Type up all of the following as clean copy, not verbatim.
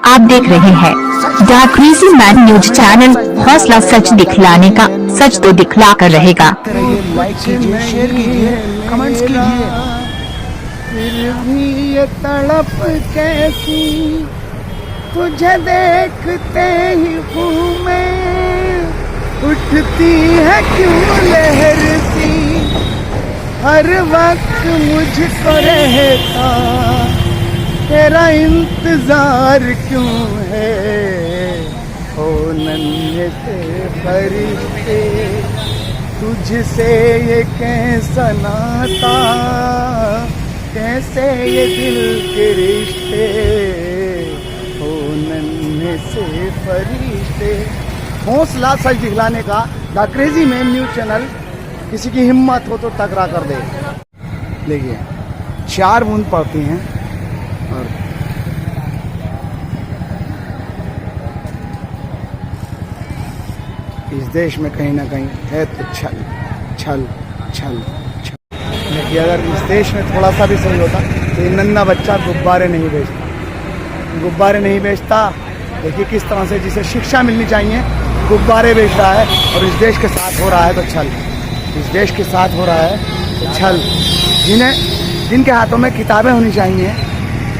आप देख रहे हैं the crazy man news channel. हौसला सच दिखलाने का, सच तो दिखला कर रहेगा। लाइक कीजिए, शेयर कीजिए, कमेंट्स कीजिए। फिर भी ये तड़प कैसी तुझे देखते ही हूँ मैं, उठती है क्यों लहर सी हर वक्त मुझको रहता, तेरा इंतजार क्यों है ओ नन्हे से फरिश्ते, तुझसे ये कैसा नाता, कैसे ये दिल के रिश्ते ओ नन्हे से फरिश्ते। हौसला सच दिखलाने का the crazy man news channel. किसी की हिम्मत हो तो टकरा कर दे। देखिए 4 बूंद पड़ती हैं और इस देश में कहीं ना कहीं है तो छल छल छल छल। देखिए अगर इस देश में थोड़ा सा भी सही होता तो ये नन्हा बच्चा गुब्बारे नहीं बेचता, गुब्बारे नहीं बेचता। देखिए किस तरह से जिसे शिक्षा मिलनी चाहिए गुब्बारे बेच रहा है, और इस देश के साथ हो रहा है तो छल, इस देश के साथ हो रहा है तो छल। जिनके हाथों में किताबें होनी चाहिए,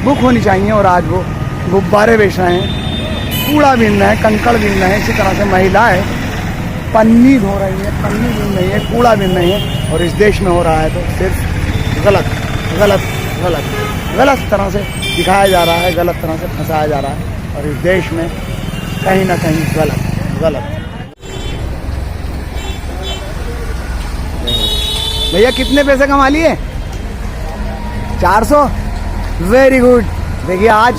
बुक होनी चाहिए, और आज वो गुब्बारे बेच रहे हैं, कूड़ा बीन रहे हैं, कंकड़ बीन रहे हैं। इसी तरह से महिलाएं पन्नी धो रही है, पन्नी बीन रही है, कूड़ा बीन रही है, और इस देश में हो रहा है तो सिर्फ गलत गलत गलत गलत तरह से दिखाया जा रहा है, गलत तरह से फंसाया जा रहा है, और इस देश में कहीं ना कहीं गलत गलत। भैया कितने पैसे कमा लिए? 400। Very good. देखिए आज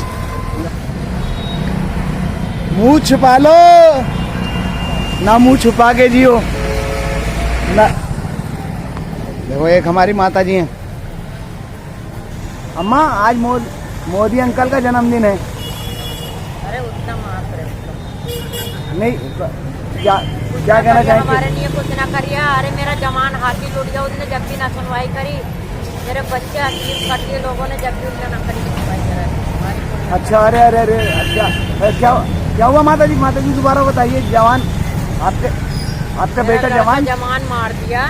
मुंह छुपा लो ना, मुंह छुपा के जियो ना। देखो एक हमारी माता जी हैं। अम्मा आज मोदी अंकल का जन्मदिन है। अरे उतना माफ रहे। नहीं क्या कहना चाहेंगे? हमारे लिए कुछ ना करिए। अरे मेरा जवान हाथी लूट गया, उसने जब भी ना सुनवाई करी। मेरे बच्चे अकील करते लोगों ने जब भी उनका ना करी सुनवाई करा। अच्छा अरे अरे अरे क्या क्या हुआ माता जी दोबारा बताइए। जवान आपका बेटा जवान मार दिया।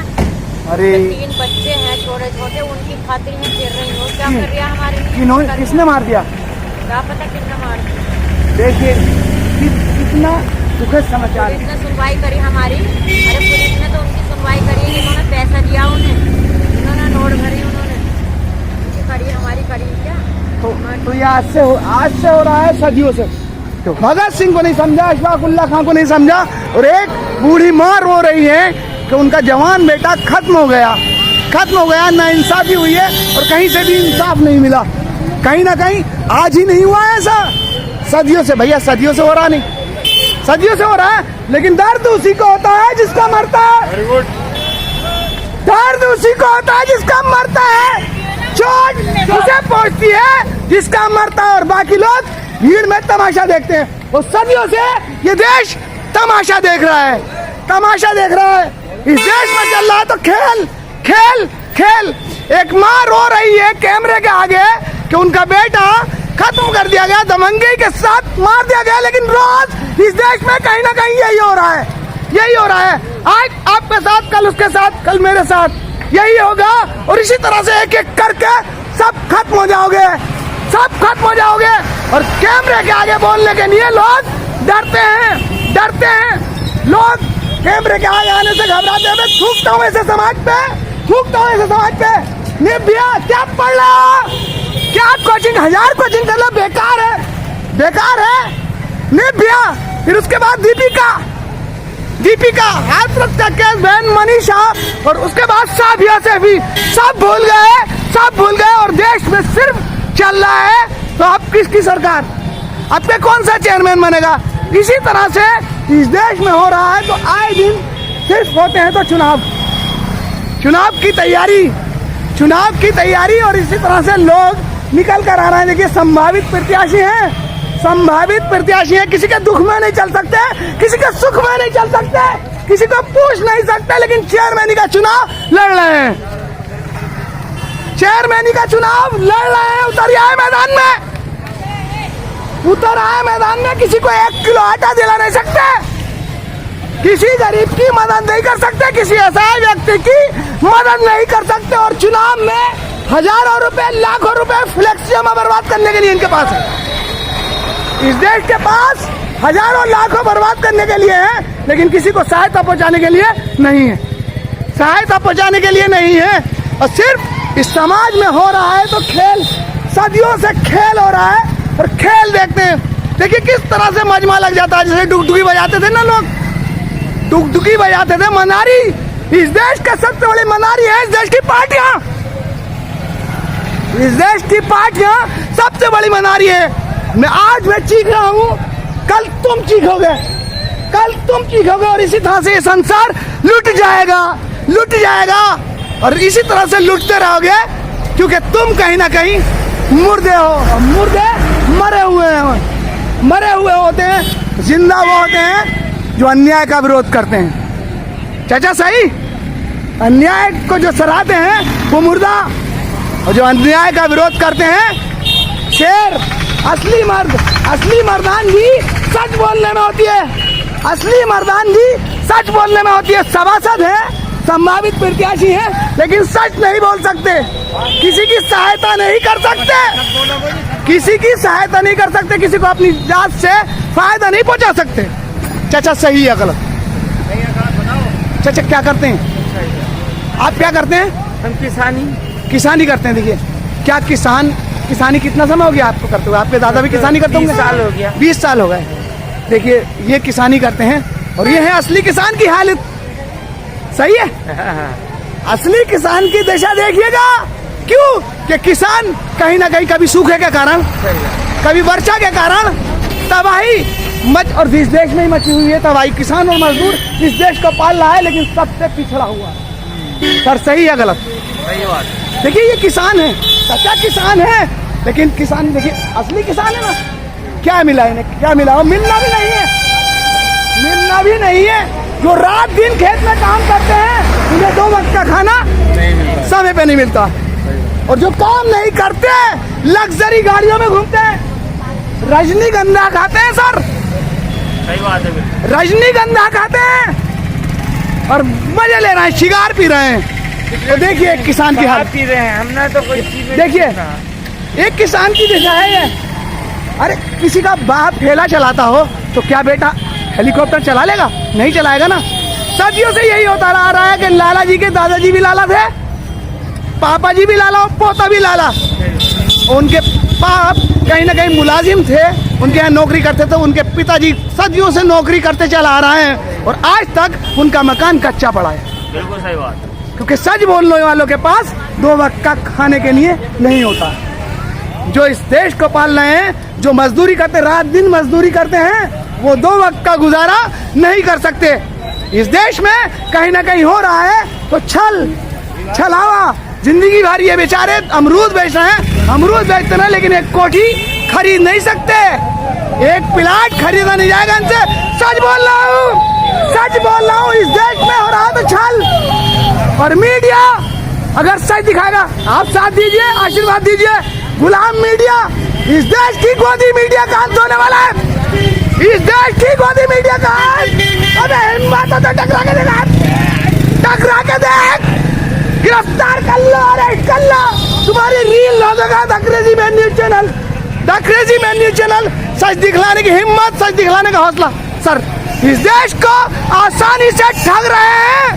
अरे 3 बच्चे हैं छोटे छोटे, उनकी खातिर में फिर रही हो। क्या कर रहा हमारे लिए? किसने मार दिया? क्या पता किसने मार दिया। देखिए कितना दुखद समाचार। पुलिस ने सुनवाई करी हमारी। अरे पुलिस ने तो उनकी सुनवाई करी, जिन्होंने पैसा दिया उन्हें, जिन्होंने नोट भरी उन्होंने करी, हमारी करी क्या? तो ये आज से हो रहा है सदियों से। तो भगत सिंह को नहीं समझा, अशफाक उल्लाह खां को नहीं समझा, और एक बूढ़ी माँ रो रही है कि उनका जवान बेटा खत्म हो गया। नाइंसाफी हुई है और कहीं से भी इंसाफ नहीं मिला। कहीं ना कहीं आज ही नहीं हुआ है ऐसा, सदियों से। भैया सदियों से हो रहा नहीं, सदियों से हो रहा है, लेकिन दर्द उसी को होता है जिसका मरता है। दर्द उसी को होता है जिसका मरता है, चोट उसे पहुंचती है जिसका मरता है, और बाकी लोग भीड़ में तमाशा देखते हैं। और सदियों से ये देश तमाशा देख रहा है, तमाशा देख रहा है। इस देश में चल रहा है तो खेल खेल खेल। एक माँ रो रही है कैमरे के आगे कि उनका बेटा खत्म कर दिया गया, दबंगई के साथ मार दिया गया, लेकिन रोज इस देश में कहीं ना कहीं यही हो रहा है, यही हो रहा है। आज आपके साथ, कल उसके साथ, कल मेरे साथ, यही होगा। और इसी तरह से एक एक करके सब खत्म हो जाओगे, सब खत्म हो जाओगे। और कैमरे के आगे बोलने के लिए लोग डरते हैं। लोग कैमरे के आगे आने से घबराते हैं। थूकता हूँ ऐसे समाज पे, थूकता हूँ ऐसे समाज पे। नहीं भैया क्या पढ़ रहा, क्या आप कोचिंग 1000 कोचिंग कर लो, बेकार है, बेकार है। नहीं भैया फिर उसके बाद दीपिका हाथरस का केस, बहन मनीषा, और उसके बाद साबिया से भी सब भूल गए। और देश में सिर्फ चल रहा है तो अब किसकी सरकार, अब पे कौन सा चेयरमैन बनेगा? इसी तरह से इस देश में हो रहा है। तो आए दिन सिर्फ होते हैं तो चुनाव की तैयारी, और इसी तरह से लोग निकल कर आ रहे हैं। देखिए संभावित प्रत्याशी हैं, किसी के दुख में नहीं चल सकते, किसी के सुख में नहीं चल सकते, किसी को पूछ नहीं सकते, लेकिन चेयरमैनी का चुनाव लड़ रहे हैं। चेयरमैनी का चुनाव लड़ रहे हैं, उतरिए मैदान में, उतर आए मैदान में, किसी को 1 किलो आटा दिला नहीं सकते, किसी गरीब की मदद नहीं कर सकते, किसी असहाय व्यक्ति की मदद नहीं कर सकते। और चुनाव में हजारों रुपए, लाखों रुपए फ्लेक्स जमा बर्बाद करने के लिए इनके पास है। इस देश के पास हजारों लाखों बर्बाद करने के लिए है, लेकिन किसी को सहायता पहुंचाने के लिए नहीं है, सहायता पहुंचाने के लिए नहीं है। और सिर्फ इस समाज में हो रहा है तो खेल, सदियों से खेल हो रहा है और खेल देखते हैं। देखिए किस तरह से मजमा लग जाता है, जैसे डुगडुगी बजाते थे ना लोग, डुगडुगी बजाते थे। मनारी इस देश का सबसे बड़ी मनारी है, इस देश की पार्टियां, इस देश की पार्टियां सबसे बड़ी मनारी है। मैं चीख रहा हूं, कल तुम चीखोगे, कल तुम चीखोगे, और इसी तरह से ये संसार लुट जाएगा, लुट जाएगा, और इसी तरह से लुटते रहोगे, क्योंकि तुम कहीं ना कहीं मुर्दे हो। मुर्दे मरे हुए हैं, मरे हुए होते हैं, जिंदा वो होते हैं जो अन्याय का विरोध करते हैं। चाचा सही, अन्याय को जो सराहते हैं वो मुर्दा, और जो अन्याय का विरोध करते हैं शेर। असली मर्द, असली मर्दानगी सच बोलने में होती है, असली मर्दानगी सच बोलने में होती है। सभासद है, संभावित प्रत्याशी है, लेकिन सच नहीं बोल सकते, किसी की सहायता नहीं कर सकते, किसी की सहायता नहीं कर सकते, किसी को अपनी जात से फायदा नहीं पहुंचा सकते। चाचा सही या गलत? चाचा क्या करते हैं आप, क्या करते हैं? हम किसानी करते हैं। देखिए क्या किसानी कितना समय हो गया आपको करते हुए? आपके दादा भी किसानी करते होंगे? 20 साल हो गया। 20 साल हो गए। देखिए ये किसानी करते हैं, और ये है असली किसान की हालत। सही है, असली किसान की दशा देखिएगा। क्यों? कि किसान कहीं ना कहीं कभी सूखे के कारण, कभी वर्षा के कारण तबाही और इस देश में ही मची हुई है तबाही। किसान और मजदूर इस देश को पाल रहा है, लेकिन सबसे पिछड़ा हुआ है। सर सही है गलत? सही बात। देखिए ये किसान है, सच्चा किसान है, लेकिन किसान देखिए असली किसान है ना, क्या मिला इन्हें? क्या मिला? मिलना भी नहीं है, मिलना भी नहीं है। जो रात दिन खेत में काम करते हैं उन्हें 2 वक्त का खाना समय पे नहीं मिलता, और जो काम नहीं करते लग्जरी गाड़ियों में घूमते हैं, रजनीगंधा खाते हैं। सर सही बात है, रजनीगंधा खाते हैं और मजे ले रहे हैं, शिगार पी रहे हैं। तो देखिए एक किसान की हालत पी रहे हैं, हमने तो कोई चीज नहीं। देखिए एक किसान की दिशा है ये। अरे किसी का बाप ठेला चलाता हो तो क्या बेटा हेलीकॉप्टर चला लेगा? नहीं चलाएगा ना। सदियों से यही होता आ रहा है कि लाला जी के दादाजी भी लाला थे, पापा जी भी लाला, पोता भी लाला। उनके बाप कहीं ना कहीं मुलाजिम थे, उनके यहाँ नौकरी करते थे, उनके पिताजी सदियों से नौकरी करते चला आ रहे हैं, और आज तक उनका मकान कच्चा पड़ा है। बिल्कुल सही बात। क्योंकि सच बोलने वालों के पास 2 वक्त का खाने के लिए नहीं होता। जो इस देश को पाल रहे हैं, जो मजदूरी करते, रात दिन मजदूरी करते हैं, वो 2 वक्त का गुजारा नहीं कर सकते। इस देश में कहीं ना कहीं हो रहा है तो छलावा। जिंदगी भर ये बेचारे अमरूद बेच रहे हैं, अमरूद बेचते हैं, लेकिन एक कोठी खरीद नहीं सकते, एक प्लाट खरीदा नहीं जाएगा इनसे। सच बोल रहा हूँ, सच बोल रहा हूँ। इस देश में हो रहा तो छल, और मीडिया अगर सच दिखाएगा आप साथ दीजिए, आशीर्वाद दीजिए। गुलाम मीडिया, इस देश की गोदी मीडिया का अंत होने वाला है, इस देश की गोदी मीडिया का। अबे हिम्मत हो तो टकरा के देख, टकरा के देख, गिरफ्तार कर लो, अरेस्ट कर लो। तुम्हारी रील लगेगा the crazy man news channel, the crazy man news channel. सच दिखलाने की हिम्मत, सच दिखलाने का हौसला। सर इस देश को आसानी से ठग रहे हैं,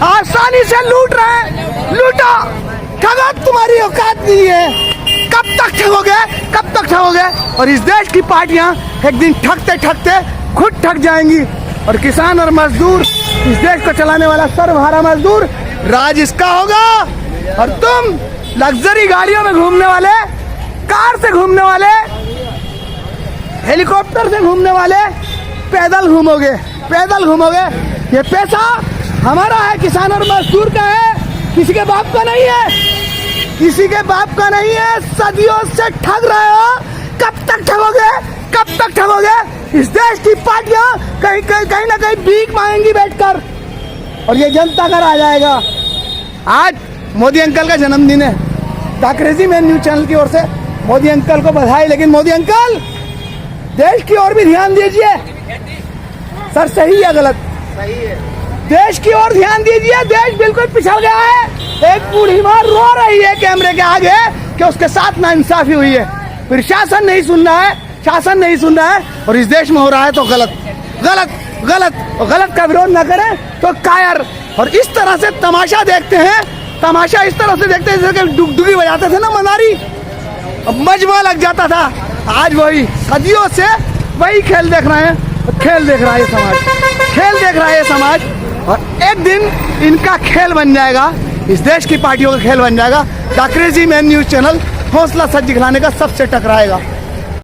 आसानी से लूट रहे हैं। लूटो, ठगा, तुम्हारी औकात नहीं है। कब तक ठगोगे, कब तक ठगोगे? और इस देश की पार्टियां एक दिन ठगते ठगते खुद ठग जाएंगी, और किसान और मजदूर, इस देश को चलाने वाला सर्वहारा मजदूर राज इसका होगा। और तुम लग्जरी गाड़ियों में घूमने वाले, कार से घूमने वाले, हेलीकॉप्टर से घूमने वाले, पैदल घूमोगे, पैदल घूमोगे। ये पैसा हमारा है, किसान और मजदूर का है, किसी के बाप का नहीं है, किसी के बाप का नहीं है। सदियों से ठग रहे हो, कब तक ठगोगे, कब तक ठगोगे? इस देश की पार्टियां कहीं ना कहीं भीख मांगेंगी बैठकर, और ये जनता का आ जाएगा। आज मोदी अंकल का जन्मदिन है, the crazy man news channel की ओर से मोदी अंकल को बधाई। लेकिन मोदी अंकल देश की ओर भी ध्यान दीजिए सर, सही या गलत? सही है। देश की ओर ध्यान दीजिए, देश बिल्कुल पिछड़ गया है। एक बूढ़ी माँ रो रही है कैमरे के आगे कि उसके साथ नाइंसाफी हुई है। फिर शासन नहीं सुन रहा है, शासन नहीं सुन रहा है, और इस देश में हो रहा है तो गलत गलत गलत, और गलत का विरोध न करें तो कायर। और इस तरह से तमाशा देखते हैं, तमाशा इस तरह से देखते हैं जैसे कि डुगडुगी बजाते थे ना मनारी, मजमा लग जाता था। आज वही सदियों से वही खेल देख रहे हैं, खेल देख रहा है ये समाज, खेल देख रहा है ये समाज। और एक दिन इनका खेल बन जाएगा, इस देश की पार्टियों का खेल बन जाएगा। The crazy man news channel हौसला सच दिखलाने का सबसे टकराएगा।